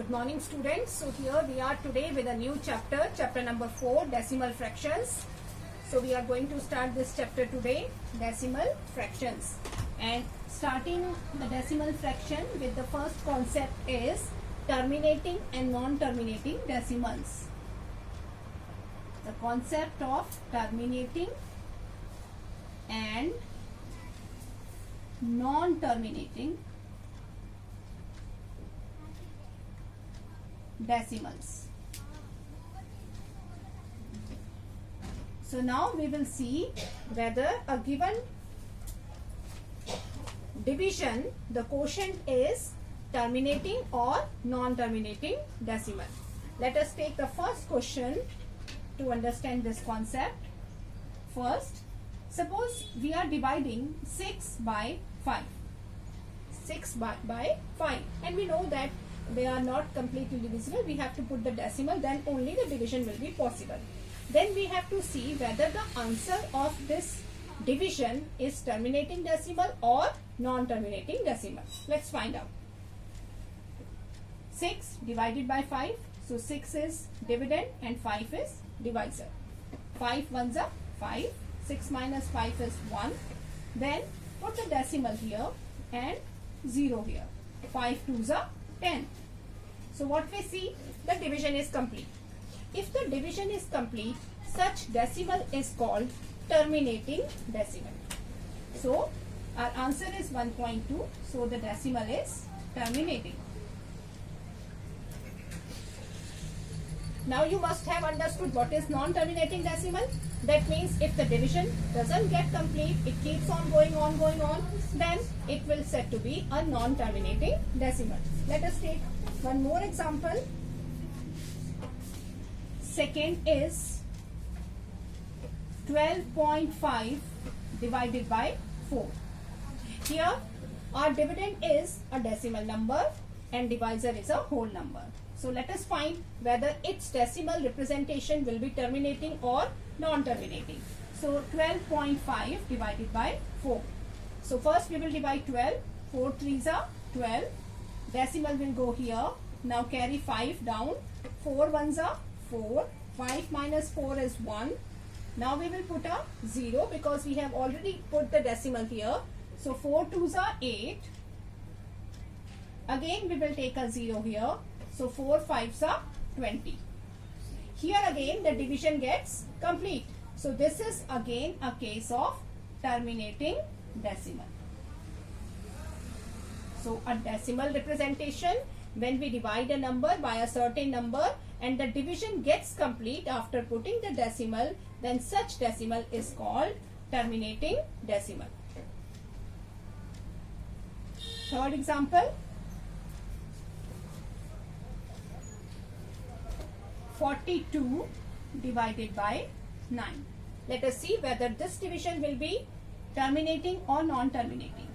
Good morning students. So here we are today with a new chapter, chapter number 4, decimal fractions. So we are going to start this chapter today, decimal fractions. And starting the decimal fraction with the first concept is terminating and non-terminating decimals. The concept of terminating and non-terminating decimals. So now we will see whether a given division, the quotient is terminating or non-terminating decimal. Let us take the first question to understand this concept. First, suppose we are dividing 6 by 5. 6 by 5, and we know that they are not completely divisible. We have to put the decimal, then only the division will be possible. Then we have to see whether the answer of this division is terminating decimal or non-terminating decimal. Let's find out. 6 divided by 5. So 6 is dividend and 5 is divisor. 5 ones are 5. 6 minus 5 is 1. Then put the decimal here and 0 here. 5 twos are 10. So what we see, the division is complete. If the division is complete, such decimal is called terminating decimal. So our answer is 1.2. So the decimal is terminating. Now you must have understood what is non-terminating decimal. That means if the division doesn't get complete, it keeps on going on, then it will said to be a non-terminating decimal. Let us take one more example. Second is 12.5 divided by 4. Here our dividend is a decimal number and divisor is a whole number. So let us find whether its decimal representation will be terminating or non-terminating. So 12.5 divided by 4. So first we will divide 12. 4 threes are 12. Decimal will go here. Now carry 5 down. 4 ones are 4. 5 minus 4 is 1. Now we will put a 0 because we have already put the decimal here. So 4 twos are 8. Again we will take a 0 here. So 4 fives are 20. Here again the division gets complete. So this is again a case of terminating decimal. So a decimal representation, when we divide a number by a certain number and the division gets complete after putting the decimal, then such decimal is called terminating decimal. Third example. 42 divided by 9. Let us see whether this division will be terminating or non-terminating.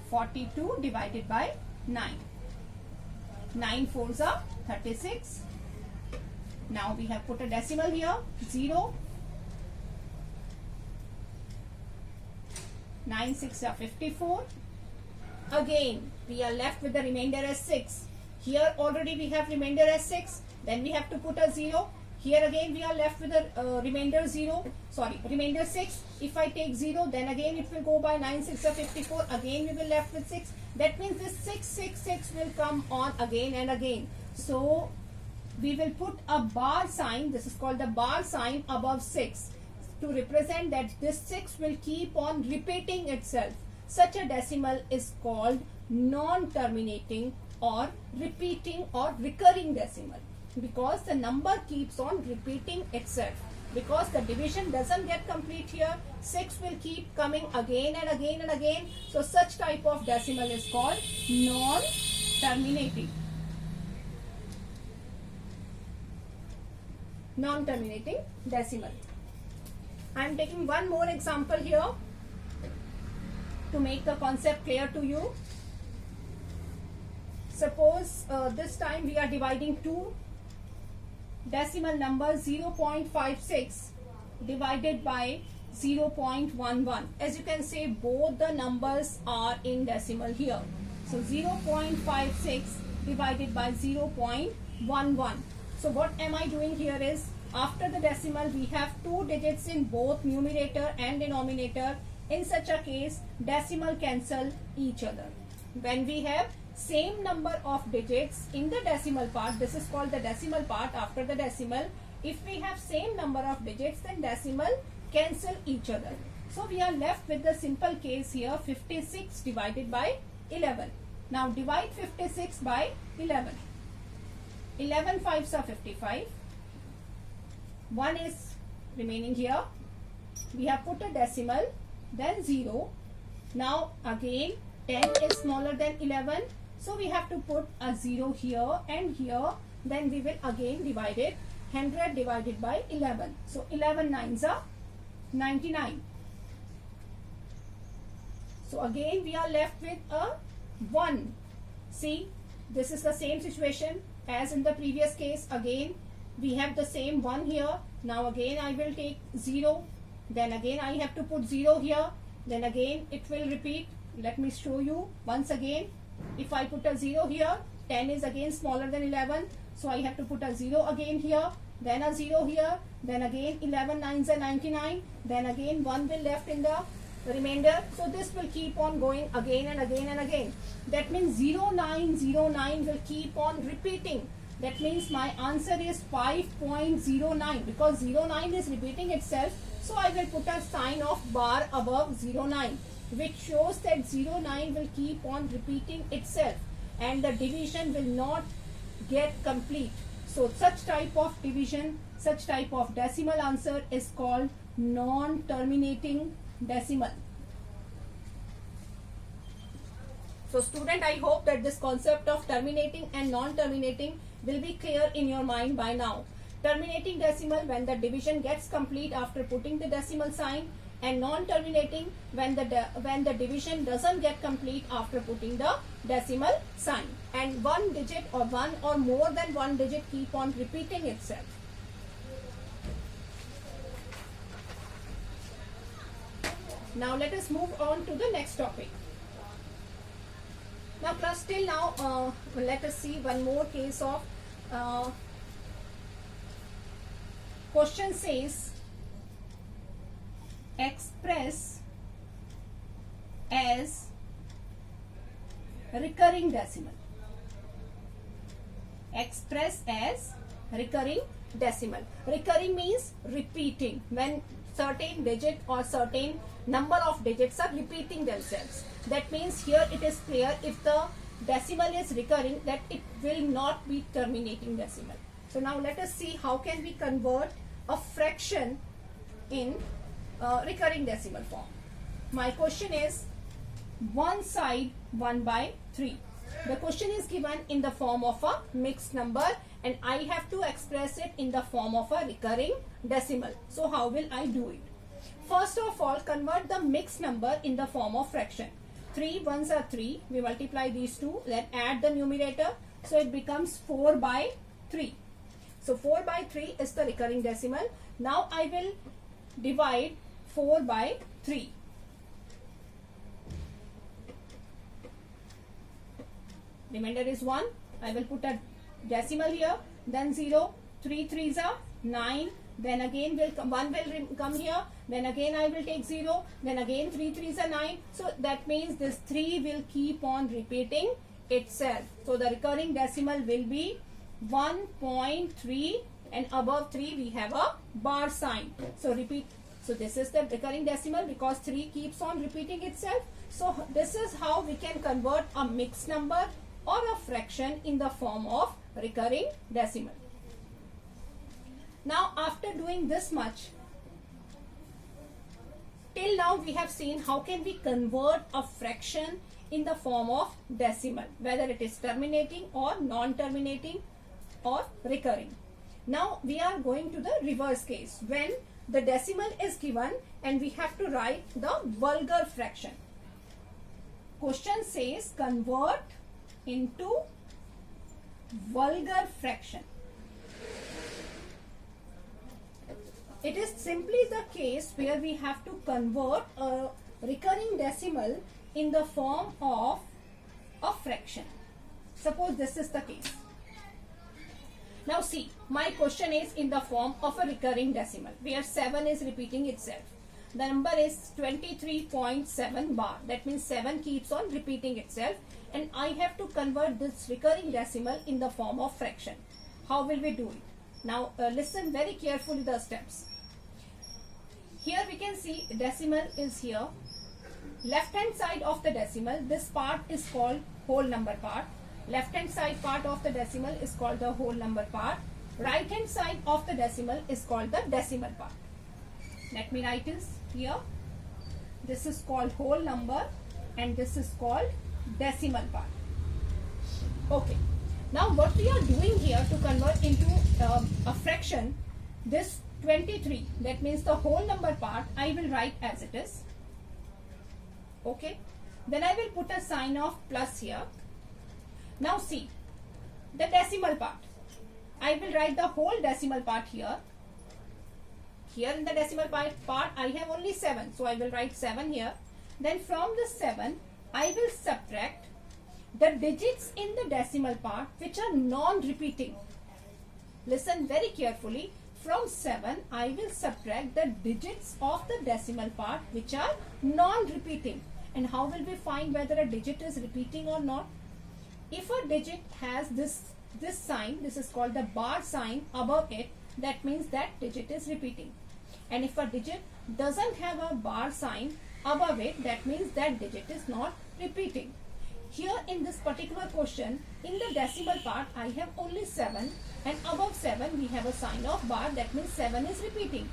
42 divided by 9. 9 fours are 36. Now we have put a decimal here, 0. 9 6 are 54. Again we are left with the remainder as 6. Here already we have remainder as 6. Then we have to put a 0. Here again we are left with a remainder 6. If I take 0, then again it will go by 9 6 are 54. Again we will left with 6. That means this 6 will come on again and again. So we will put a bar sign. This is called the bar sign above 6 to represent that this 6 will keep on repeating itself. Such a decimal is called non-terminating or repeating or recurring decimal, because the number keeps on repeating itself. Because the division doesn't get complete here, 6 will keep coming again and again and again. So such type of decimal is called non-terminating. Non-terminating decimal. I am taking one more example here to make the concept clear to you. Suppose this time we are dividing two decimal number 0.56 divided by 0.11. As you can see, both the numbers are in decimal here. So 0.56 divided by 0.11. So what am I doing here is, after the decimal we have two digits in both numerator and denominator. In such a case, decimal cancel each other. When we have same number of digits in the decimal part, this is called the decimal part after the decimal. If we have same number of digits, then decimal cancel each other. So we are left with the simple case here, 56 divided by 11. Now divide 56 by 11. 11 fives are 55. 1 is remaining here. We have put a decimal, then 0. Now again 10 is smaller than 11. So we have to put a 0 here and here. Then we will again divide it. 100 divided by 11. So 11 nines are 99. So again we are left with a 1. See, this is the same situation as in the previous case. Again we have the same 1 here. Now again I will take 0. Then again I have to put 0 here. Then again it will repeat. Let me show you once again. If I put a 0 here, 10 is again smaller than 11. So I have to put a 0 again here. Then a 0 here. Then again 11 nines are 99. Then again 1 will left in the remainder. So this will keep on going again and again and again. That means 0909 will keep on repeating. That means my answer is 5.09, because 09 is repeating itself. So I will put a sign of bar above 09, which shows that 09 will keep on repeating itself and the division will not get complete. So such type of division, such type of decimal answer is called non-terminating decimal. So student, I hope that this concept of terminating and non-terminating will be clear in your mind by now. Terminating decimal when the division gets complete after putting the decimal sign, and non-terminating when the division doesn't get complete after putting the decimal sign, and one digit or one or more than one digit keep on repeating itself. Now let us move on to the next topic. Now class, till now let us see one more case of question says express as recurring decimal. Express as recurring decimal. Recurring means repeating, when certain digit or certain number of digits are repeating themselves. That means here it is clear, if the decimal is recurring, that it will not be terminating decimal. So now let us see how can we convert a fraction in recurring decimal form. My question is one side 1 by 3. The question is given in the form of a mixed number and I have to express it in the form of a recurring decimal. So how will I do it? First of all, convert the mixed number in the form of fraction. 3 ones are 3. We multiply these two, then add the numerator. So it becomes 4 by 3. So 4 by 3 is the recurring decimal. Now I will divide 4 by 3. Remainder is 1. I will put a decimal here, then 0. 3 threes are 9. Then again 1 will come here. Then again I will take 0. Then again 3 threes are 9. So that means this 3 will keep on repeating itself. So the recurring decimal will be 1.3, and above 3 we have a bar sign. So repeat. So this is the recurring decimal because 3 keeps on repeating itself. So this is how we can convert a mixed number or a fraction in the form of recurring decimal. Now after doing this much, till now we have seen how can we convert a fraction in the form of decimal, whether it is terminating or non-terminating or recurring. Now we are going to the reverse case, when the decimal is given and we have to write the vulgar fraction. Question says convert into vulgar fraction. It is simply the case where we have to convert a recurring decimal in the form of a fraction. Suppose this is the case. Now see, my question is in the form of a recurring decimal where 7 is repeating itself. The number is 23.7 bar. That means 7 keeps on repeating itself, and I have to convert this recurring decimal in the form of fraction. How will we do it? Now listen very carefully the steps. Here we can see decimal is here. Left hand side of the decimal, this part is called whole number part. Left hand side part of the decimal is called the whole number part. Right hand side of the decimal is called the decimal part. Let me write this here. This is called whole number and this is called decimal part. Okay. Now what we are doing here to convert into a fraction, this 23, that means the whole number part, I will write as it is. Okay. Then I will put a sign of plus here. Now see, the decimal part. I will write the whole decimal part here. Here in the decimal part I have only 7. So I will write 7 here. Then from the 7, I will subtract the digits in the decimal part which are non-repeating. Listen very carefully. From 7, I will subtract the digits of the decimal part which are non-repeating. And how will we find whether a digit is repeating or not? If a digit has this sign, this is called the bar sign above it, that means that digit is repeating. And if a digit doesn't have a bar sign above it, that means that digit is not repeating. Here in this particular question, in the decimal part, I have only 7, and above 7 we have a sign of bar, that means 7 is repeating.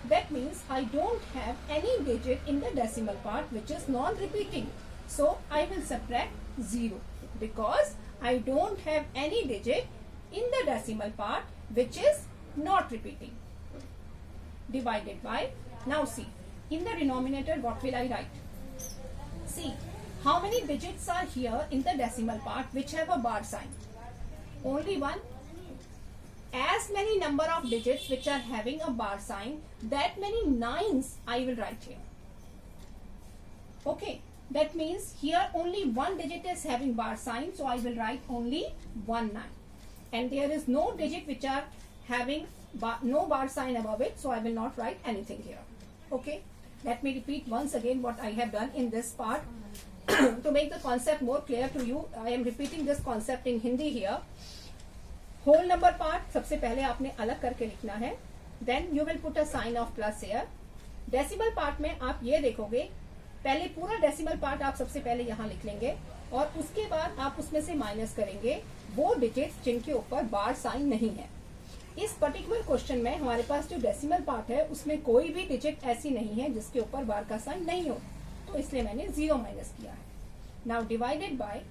That means I don't have any digit in the decimal part which is non-repeating. So I will subtract 0 because I don't have any digit in the decimal part which is not repeating. Divided by, now see, in the denominator what will I write? See, how many digits are here in the decimal part which have a bar sign? Only one. As many number of digits which are having a bar sign, that many 9s I will write here. Okay, that means here only one digit is having bar sign, so I will write only 1 9. And there is no digit which are having no bar sign above it, so I will not write anything here. Okay, let me repeat once again what I have done in this part. To make the concept more clear to you, I am repeating this concept in Hindi here. Whole number part सबसे पहले आपने अलग करके लिखना है. Then you will put a sign of plus here. Decimal part में आप ये देखोगे, पहले पूरा डेसिमल पार्ट आप सबसे पहले यहाँ लिख लेंगे और उसके बाद आप उसमें से माइनस करेंगे वो डिजिट्स जिनके ऊपर बार साइन नहीं है. इस पर्टिकुलर क्वेश्चन में हमारे पास जो डेसिमल पार्ट है उसमें कोई भी डिजिट ऐसी नहीं है जिसके ऊपर बार का साइन नहीं हो, तो इसलिए मैंने 0 माइनस किया है. नाउ डिवाइडेड बाय,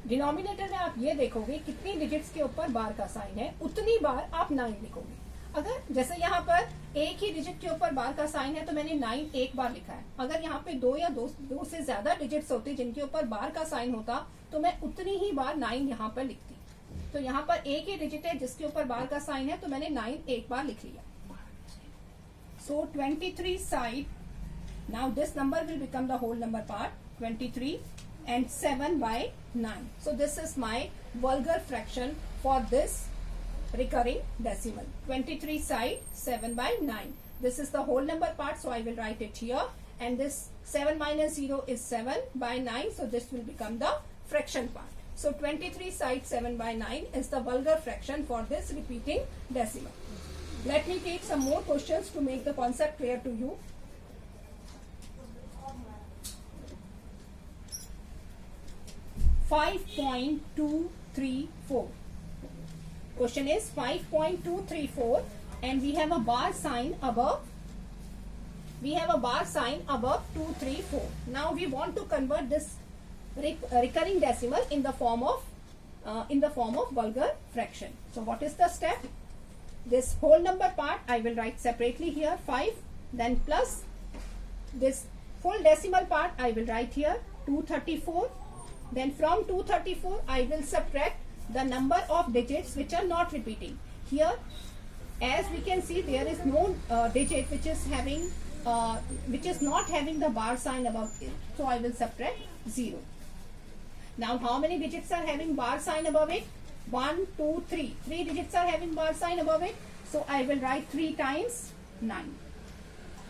डिनोमिनेटर में आप ये देखोगे कितनी डिजिट्स के ऊपर बार का साइन है, उतनी बार आप 9 लिखोगे. अगर जैसे यहाँ पर एक ही डिजिट के ऊपर बार का साइन है तो मैंने 9 एक बार लिखा है. अगर यहाँ पे दो या दो से ज्यादा डिजिट्स होते जिनके ऊपर बार का साइन होता तो मैं उतनी ही बार 9 यहाँ पर लिखती. तो यहाँ पर एक ही डिजिट है जिसके ऊपर बार का साइन है तो मैंने 9 एक बार लिख लिया. So 23 side, now this number will become the whole number part 23 and 7 by 9. So this is my vulgar fraction for this recurring decimal. 23 side 7 by 9. This is the whole number part, so I will write it here. And this 7 minus 0 is 7 by 9. So this will become the fraction part. So 23 side 7 by 9 is the vulgar fraction for this repeating decimal. Let me take some more questions to make the concept clear to you. .234. Question is 5.234 and we have a bar sign above. We have a bar sign above 234. Now we want to convert this recurring decimal in the form of vulgar fraction. So what is the step? This whole number part I will write separately here 5, then plus this full decimal part I will write here 234. Then from 234 I will subtract the number of digits which are not repeating. Here as we can see there is no digit which is not having the bar sign above it. So I will subtract 0. Now how many digits are having bar sign above it? 1, 2, 3. 3 digits are having bar sign above it. So I will write 3 times 9.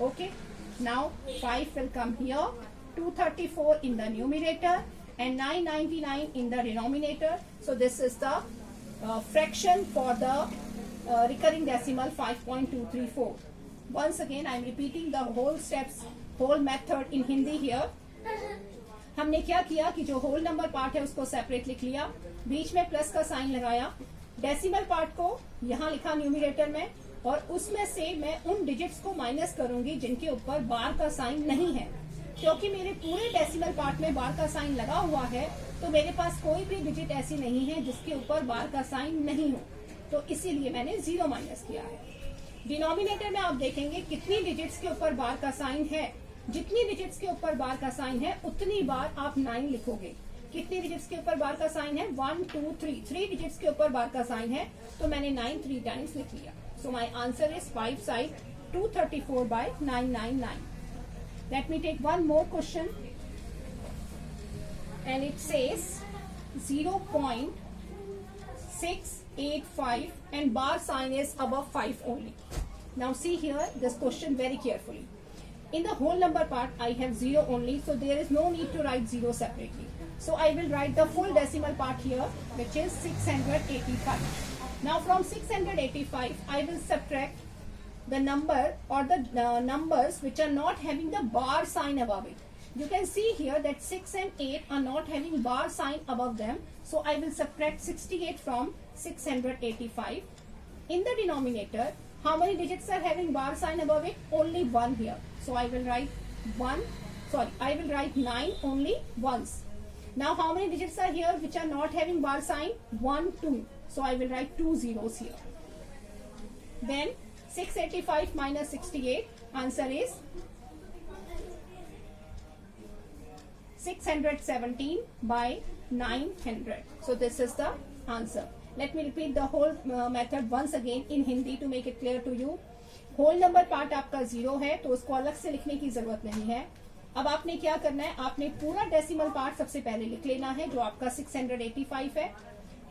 Okay. Now 5 will come here. 234 in the numerator and 999 in the denominator. So this is the fraction for the recurring decimal 5.234. Once again I am repeating the whole steps, whole method in Hindi here. हमने क्या किया कि जो whole number part है उसको separate लिख लिया, बीच में प्लस का साइन लगाया, डेसिमल पार्ट को यहाँ लिखा न्यूमरेटर में, और उसमें से मैं उन डिजिट्स को माइनस करूंगी जिनके ऊपर बार का साइन नहीं है. क्योंकि मेरे पूरे डेसिमल पार्ट में बार का साइन लगा हुआ है तो मेरे पास कोई भी डिजिट ऐसी नहीं है जिसके ऊपर बार का साइन नहीं हो, तो इसीलिए मैंने 0 माइनस किया है. डिनोमिनेटर में आप देखेंगे कितनी डिजिट्स के ऊपर बार का साइन है, जितनी डिजिट्स के ऊपर बार का साइन है उतनी बार आप 9 लिखोगे. कितनी डिजिट्स के ऊपर बार का साइन है? 1, 2, 3. 3 डिजिट्स के ऊपर बार का साइन है तो मैंने 9 3 टाइम्स लिख लिया. So my answer is 5 side 234/999. Let me take one more question, and it says 0.685 and bar sign is above 5 only. Now see here this question very carefully. In the whole number part I have 0 only, so there is no need to write 0 separately. So I will write the full decimal part here, which is 685. Now from 685 I will subtract the number or the numbers which are not having the bar sign above it. You can see here that 6 and 8 are not having bar sign above them. So I will subtract 68 from 685. In the denominator, how many digits are having bar sign above it? Only 1 here. So I will write 9 only once. Now how many digits are here which are not having bar sign? 1, 2. So I will write 2 zeros here. Then 685 minus 68, answer is 617/900. So this is the answer. Let me repeat the whole method once again in Hindi to make it clear to you. Whole number part आपका 0 है तो उसको अलग से लिखने की जरूरत नहीं है. अब आपने क्या करना है, आपने पूरा डेसिमल पार्ट सबसे पहले लिख लेना है जो आपका 685 है.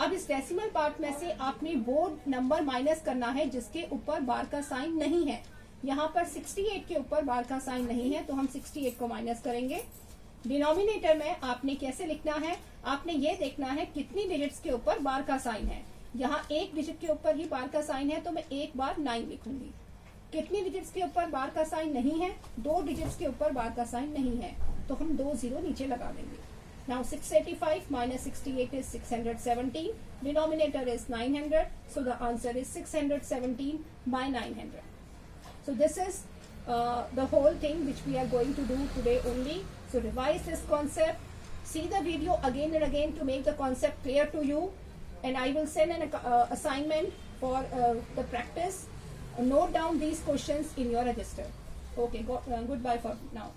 अब इस डेसिमल पार्ट में से आपने वो नंबर माइनस करना है जिसके ऊपर बार का साइन नहीं है. यहाँ पर 68 के ऊपर बार का साइन नहीं है तो हम 68 को माइनस करेंगे. डिनोमिनेटर में आपने कैसे लिखना है, आपने ये देखना है कितनी डिजिट्स के ऊपर बार का साइन है. यहाँ एक डिजिट के ऊपर ही बार का साइन है तो मैं एक बार 9 लिखूंगी. कितनी डिजिट्स के ऊपर बार का साइन नहीं है? 2 डिजिट्स के ऊपर बार का साइन नहीं है तो हम 2 0 नीचे लगा देंगे. Now 685 minus 68 is 617. Denominator is 900. So the answer is 617/900. So this is the whole thing which we are going to do today only. So revise this concept. See the video again and again to make the concept clear to you. And I will send an assignment for the practice. Note down these questions in your register. Okay, goodbye for now.